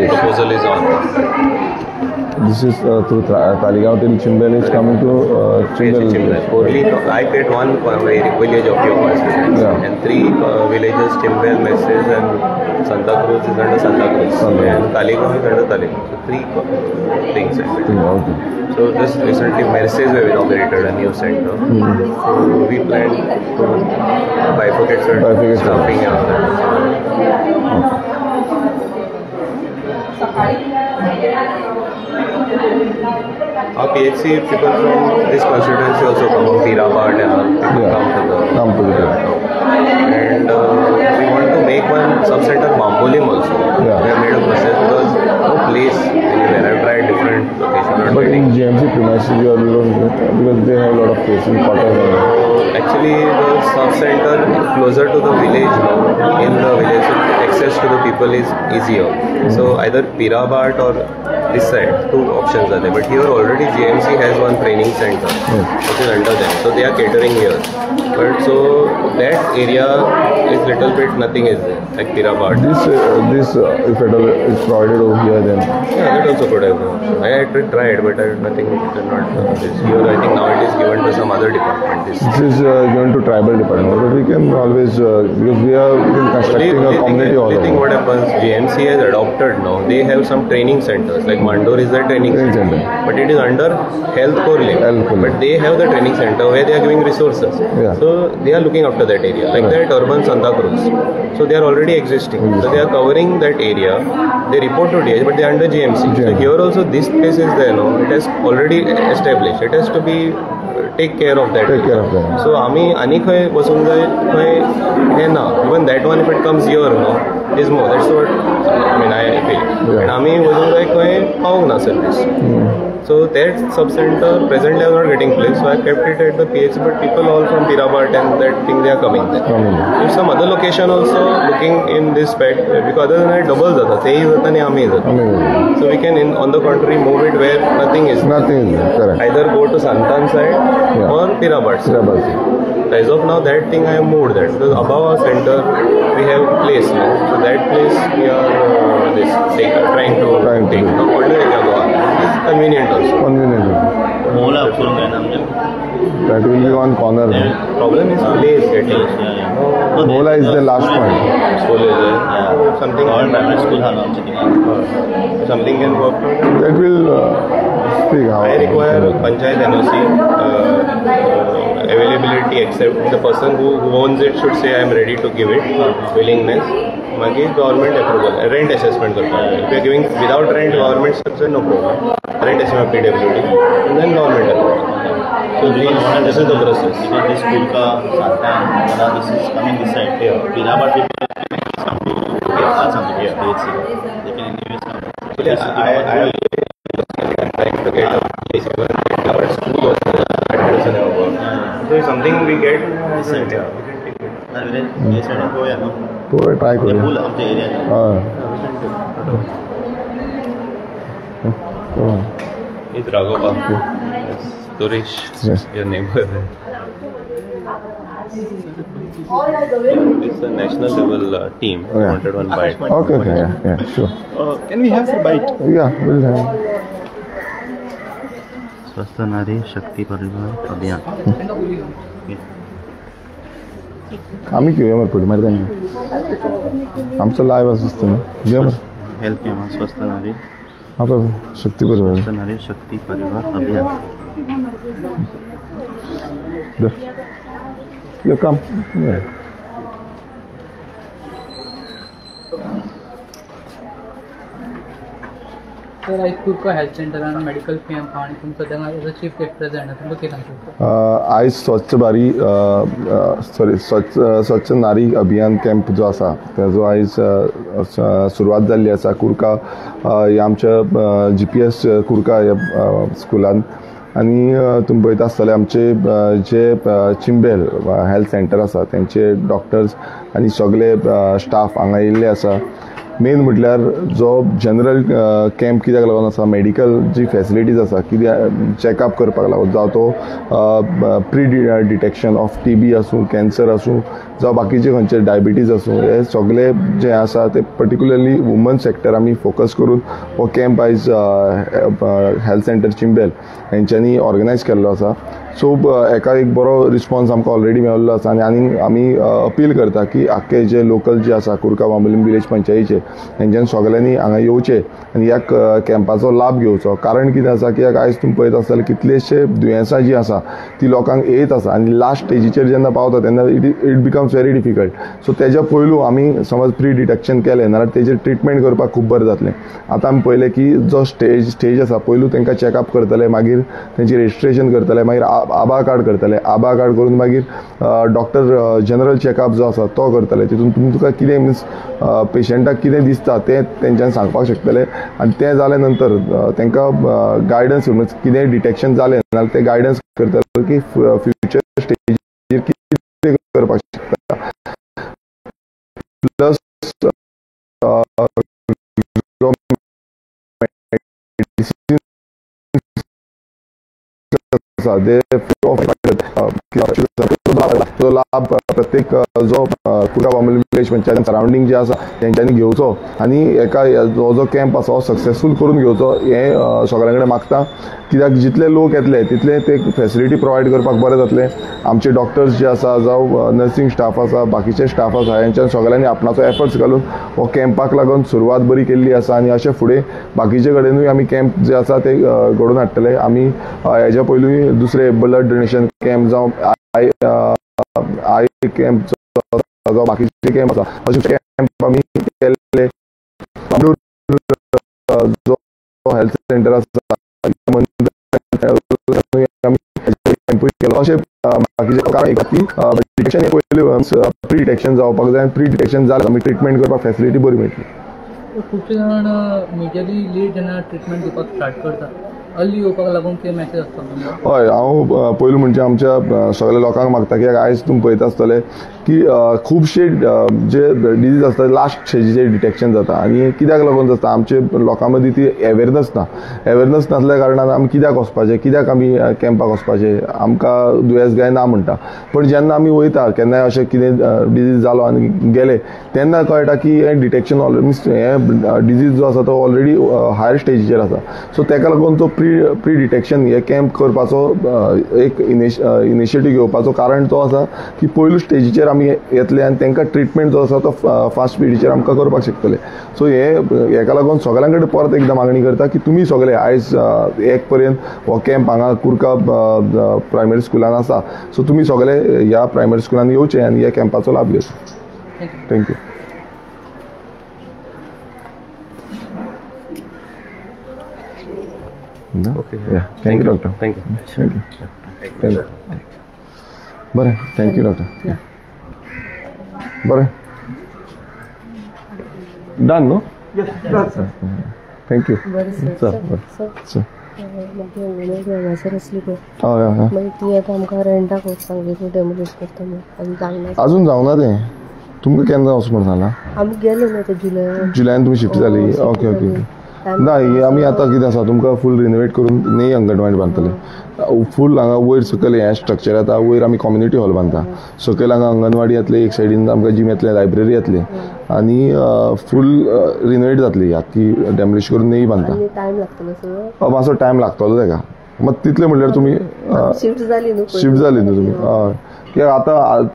Proposal is on. This is through Talegaon till Chimbel is coming to Chimbel. Only I get one village of yours, and 3 villages, Chimbel, Messes, and Santa Cruz is under Santa Cruz, and Talegaon is under Talegaon. So 3 things. Okay. So just recently, Mercedes have inaugurated a new center. So we plan to bifurcate staffing and all that. Our PHC people from this constituency also come from Pirabat and all. Come to the and we want to make one sub-center Mambolim also. We have made a process because no place anywhere. I've tried different locations. But in GMC premises you are because they have a lot of places in quarters. Actually, the sub-center closer to the village now. In the village, access to the people is easier. So either Pirabat or this side, 2 options are there. But here already GMC has one training center which is under them. So they are catering here. But so that area is little bit nothing is there, like Pirabat. This if at all is provided over here then. Yeah, that also could have been. I had tried, but nothing did not. This here, I think now it is given to some other department. This is given to tribal department. But we can always because we are constructing a community hall. I think what happens, GMC has adopted now. They have some training centers. Like Mandor is the training center, but it is under Health Corps level. But they have the training center where they are giving resources. So they are looking after that area, like that urban Santa Cruz. So they are already existing. So they are covering that area. They report to DH, but they are under GMC. So here also this place is there. No, it has already established. It has to be take care of that. So आम्ही आणि खंय बसून जाय खंय हे ना. Even that one if it comes here, no, is more. That's what I mean. I feel. And आम्ही बसून जाय खंय पावूंक ना service. So that sub-center presently are not getting placed. So I kept it at the PH, but people all from Pirabat and that thing they are coming there. If some other location also looking in this spec, because other than that double zata, they is zata, ami zata. So we can on the contrary move it where nothing is. Correct. Either go to Santan side or Pirabat side. As of now, that thing I have moved that because above our center we have place now. So that place we are trying to take. It's convenient also. That will be one corner. Problem is place getting. Mola is the last point. School is there. Something. Something can work. That will speak how. I require Panchayat NOC availability, except the person who owns it should say I am ready to give it. Willingness. Magi government approval. Rent assessment. If you are giving without rent, government structure, no problem. Rent assessment PWD, and then government approval. So this is the process. Because this school ka this is coming this side. Pirabat people something. They can anyway come. I am trying to get a place where our school was so something we get. Try करो. It's Raghava. Suresh, your neighbor. It's a national level team. Wanted one bite. Okay, yeah, sure. Can we have a bite? Yeah, we'll have. स्वस्थ नारी शक्ती परिवार अभियान. आम्ही घेऊया मग पुढे माहिती नाही आमचं लाईव्ह असतं ना घ्या मग हेल्प घ्या मग स्वस्थ नारी आपलं शक्ती परिवार स्वस्थ नारी शक्ती परिवार अभियान. You come. Yeah. तर आयज कुरको हेल्थ सेंटरान मेडिकल कॅम्प आनी तुमचो सद्या एज अ चीफ रिप्रेझेंटेटिव्ह तुमकां कितें सांगता? आयज स्वच्छ नारी अभियान कॅम्प जो आसा तेजो आयज सुरवात जाल्ली आसा कुरका ह्या आमच्या GPS कुरका ह्या स्कुलान. आनी तुमी पळयता आसतले आमचे जे चिंबेल हेल्थ सेंटर आसा तेंचे डॉक्टर्स आनी सगळे स्टाफ हांगा येयल्ले आसा. मेन म्हटल्यार जो जनरल कॅम्प कित्याक लागून आसा, मेडिकल जी फॅसिलिटीज आसा कित्याक चॅकअप करपाक लागून, जावं तो प्री डिटेक्शन ऑफ TB आसूं, कॅन्सर आसूं, जावं बाकीचे खंयचे डायबिटीज आसूं, हे सगळे जे आसा ते पर्टिक्युलरली वुमन सेक्टर आमी फोकस करून हो कॅम्प आयज हेल्थ सेंटर चिंबेल हेंच्यांनी ऑर्गनायज केल्लो आसा. सो हेका एक बरो रिस्पॉन्स आमकां ऑलरेडी मेळिल्लो आसा आनी आमी अपील करता की आख्खे जे लोकल जे आसा कुरका बांबोलीम विलेज पंचायतीचे हेंच्यान सगळ्यांनी हांगा येवचे आनी ह्या कॅम्पाचो लाभ घेवचो. कारण कितें आसा कित्याक आयज तुमी पळयता आसतले कितलेशे दुयेंसां जी आसा ती लोकांक येत आसा आनी लास्ट स्टेजीचेर जेन्ना पावता तेन्ना इट बिकम्स व्हेरी डिफिकल्ट. सो तेज्या पयलू आमी समज प्री डिटेक्शन केलें नाल्यार तेजेर ट्रिटमेंट करपाक खूब बरें जातलें. आतां आमी पळयलें की जो स्टेज आसा पयलू तांकां चॅकअप करतले, मागीर तेंचें रजिस्ट्रेशन करतले, मागीर आभा कार्ड करतले, आभा कार्ड करून मागीर डॉक्टर जनरल चॅकअप जो आसा तो करतले. तितून तुमकां कितें मिन्स पेशंटाक कितें दिसता तें तेंच्यान सांगपाक शकतले आनी तें जाले नंतर तांकां गायडन्स कितें डिटेक्शन जालें नाल्यार ते गायडन्स करतले की फ्युचर स्टेजीर कितें करपाक शकता. प्लस लाभ प्रत्येक जो कुरका बांबोलीम विलेज पंचायत सराउंडिंग जे आसा तेंच्यांनी घेवचो आनी एका जो कॅम्प आसा हो सक्सेसफूल करून घेवचो हें सगळ्यां कडेन मागता. कित्याक जितले लोक येतले तितले ते फॅसिलिटी प्रोवायड करपाक बरें जातलें. आमचे डॉक्टर्स जे आसा जावं नर्सिंग स्टाफ आसा, बाकीचे स्टाफ आसा, हेंच्यान सगळ्यांनी आपणाचो एफर्ट्स घालून हो कॅम्पाक लागून सुरवात बरी केल्ली आसा आनी अशें फुडें बाकीचे कडेनूय आमी कॅम्प जे आसा ते घडोवन हाडटले. आमी हेज्या पयलूय दुसरे ब्लड डोनेशन कॅम्प जावं आय कॅम्प जावं बाकीचे कॅम्प आसा अशे कॅम्प आमी केल्ले. जो हेल्थ सेंटर आसा अशें बाकीचे कारण डिटेक्शन पयलीं प्री डिटेक्शन जावपाक जाय. प्री डिटेक्शन जालें आमी ट्रिटमेंट करपाक फॅसिलिटी बरी मेळटली. खुबशे जाण मेजरली लेट जेन्ना ट्रिटमेंट दिवपाक स्टार्ट करता अर्ली येवपाक लागून कितें मॅसेज आसता तुमकां? हय, हांव पयलीं म्हणजे आमच्या सगळ्या लोकांक मागता कित्याक आयज तुमी पळयता आसतले की खुबशे जे डिजीज आसता लास्ट स्टेजीचेर डिटेक्शन जाता आनी कित्याक लागून जाता आमचे लोकां मदीं ती अवेरनस ना. अवेरनस नासल्या कारणान आमी कित्याक वचपाचें, कित्याक आमी कॅम्पाक वचपाचें, आमकां दुयेंस काय ना म्हणटा. पण जेन्ना आमी वयता केन्नाय अशें कितें डिजीज जालो आनी गेले तेन्ना कळटा की हें डिटेक्शन मिन्स हें डिजीज जो आसा तो ऑलरेडी हायर स्टेजीचेर आसा. सो तेका लागून तो प्री डिटेक्शन हे कॅम्प करपाचो एक इनिशिएटीव घेवपाचो कारण तो आसा की पयलू स्टेजीचेर आमी येतले आनी तांकां ट्रिटमेंट जो आसा तो फास्ट स्पिडीचेर आमकां करपाक शकतले. सो हेका लागून सगळ्यां कडेन परत एकदां मागणी करता की तुमी सगळे आयज 1 पर्यंत हो कॅम्प हांगा कुरका प्रायमरी स्कुलान आसा. सो तुमी सगळे ह्या प्रायमरी स्कुलान येवचे आनी ह्या कॅम्पाचो लाभ घेवचो. Thank you. Okay. Thank you, doctor. Thank you. बरें, थँक्यू डॉक्टर. बरें, डन न्हू? थँक्यू. चल बरें. मागीर ती आतां आमकां रेंटाक सांगली की डेमोलिश करता म्हणून अजून जावना तें. तुमकां केन्ना वच म्हण सांगला? आमी गेले न्हू ते जुलयान तुमी शिफ्ट जाली. Okay okay okay. ना आमी आतां कितें आसा तुमकां फूल रिनोवेट करून न्ही अंगणवाडी बांदतले. फूल हांगा वयर सकयल हें स्ट्रक्चर येता, वयर आमी कम्युनिटी हॉल बांदता, सकयल हांगा अंगणवाडी येतली, एक सायडीन आमकां जीम येतलें, लायब्ररी येतली आनी फूल रिनोवेट जातली. आख्खी डॅमलिश करून न्ही बांदता. टायम लागतलो मातसो टायम लागतलो तेका. मात तितले म्हणल्यार तुमी शिफ्ट जाली न्हू तुमी. हय, कित्याक आतां